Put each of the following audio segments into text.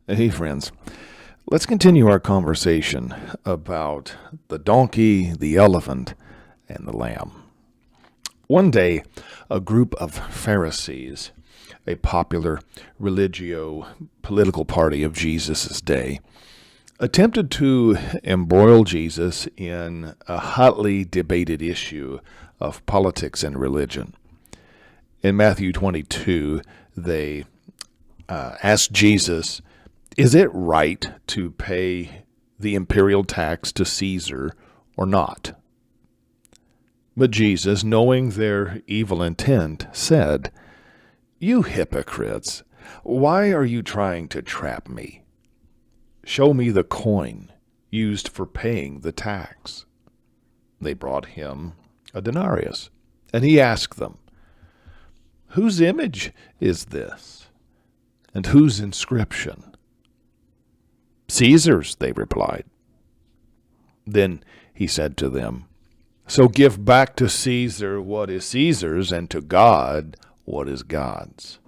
Hey, friends. Let's continue our conversation about the donkey, the elephant, and the lamb. One day, a group of Pharisees, a popular religio political party of Jesus' day, attempted to embroil Jesus in a hotly debated issue of politics and religion. In Matthew 22, they asked Jesus, is it right to pay the imperial tax to Caesar or not? But Jesus, knowing their evil intent, said, You hypocrites, why are you trying to trap me? Show me the coin used for paying the tax. They brought him a denarius, and he asked them, Whose image is this, and whose inscription? Caesar's, they replied. Then he said to them, So give back to Caesar what is Caesar's, and to God what is God's.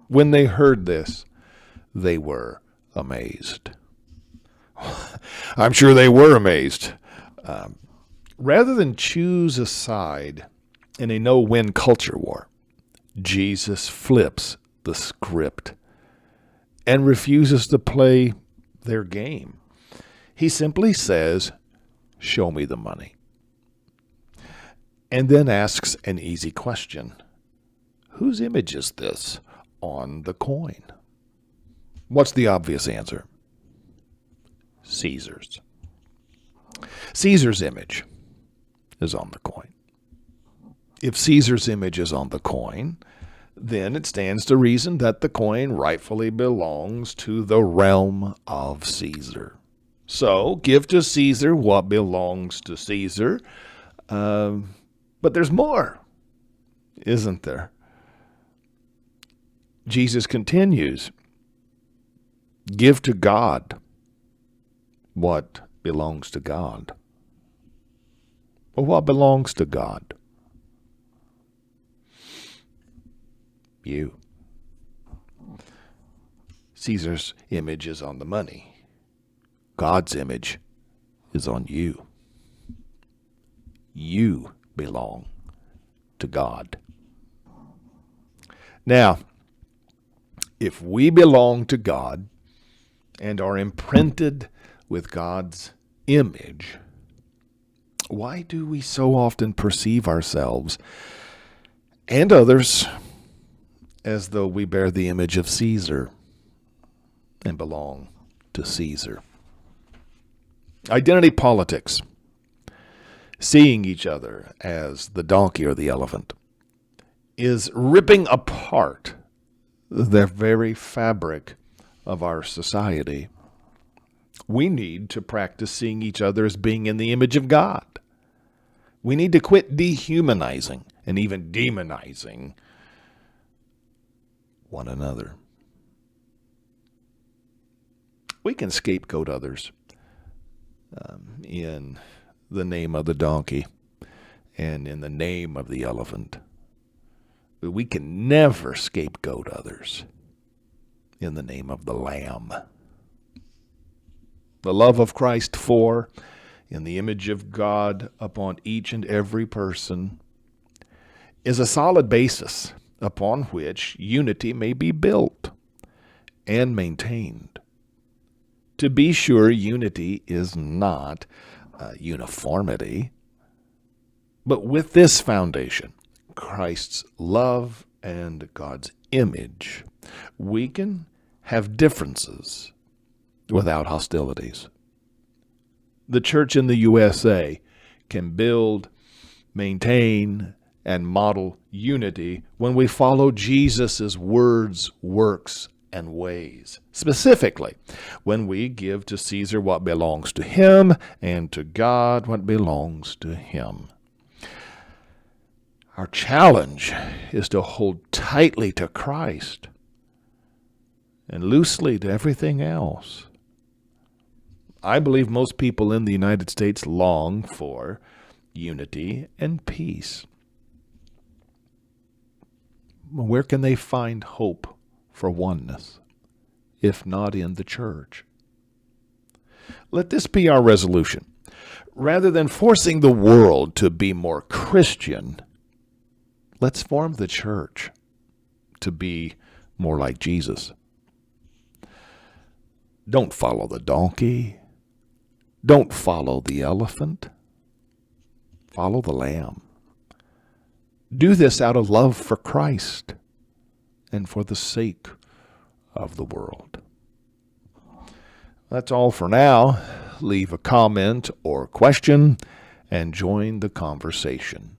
When they heard this, they were amazed. I'm sure they were amazed. Rather than choose a side in a no-win culture war, Jesus flips the script and refuses to play their game. He simply says, Show me the money. And then asks an easy question. Whose image is this on the coin? What's the obvious answer? Caesar's. Caesar's image is on the coin. If Caesar's image is on the coin, then it stands to reason that the coin rightfully belongs to the realm of Caesar. So, give to Caesar what belongs to Caesar. But there's more, isn't there? Jesus continues, Give to God what belongs to God. Well, what belongs to God? You. Caesar's image is on the money. God's image is on you. You belong to God. Now, if we belong to God and are imprinted with God's image, why do we so often perceive ourselves and others as though we bear the image of Caesar and belong to Caesar? Identity politics, seeing each other as the donkey or the elephant, is ripping apart the very fabric of our society. We need to practice seeing each other as being in the image of God. We need to quit dehumanizing and even demonizing one another. We can scapegoat others in the name of the donkey and in the name of the elephant. But we can never scapegoat others in the name of the lamb. The love of Christ for, in the image of God upon each and every person, is a solid basis upon which unity may be built and maintained. To be sure, unity is not uniformity, but with this foundation, Christ's love and God's image, we can have differences without hostilities. The church in the USA can build, maintain, and model unity when we follow Jesus' words, works, and ways. Specifically, when we give to Caesar what belongs to him and to God what belongs to him. Our challenge is to hold tightly to Christ and loosely to everything else. I believe most people in the United States long for unity and peace. Where can they find hope for oneness? if not in the church. Let this be our resolution. Rather than forcing the world to be more Christian, let's form the church to be more like Jesus. Don't follow the donkey. Don't follow the elephant. Follow the Lamb. Do this out of love for Christ and for the sake of the world. That's all for now. Leave a comment or question and join the conversation.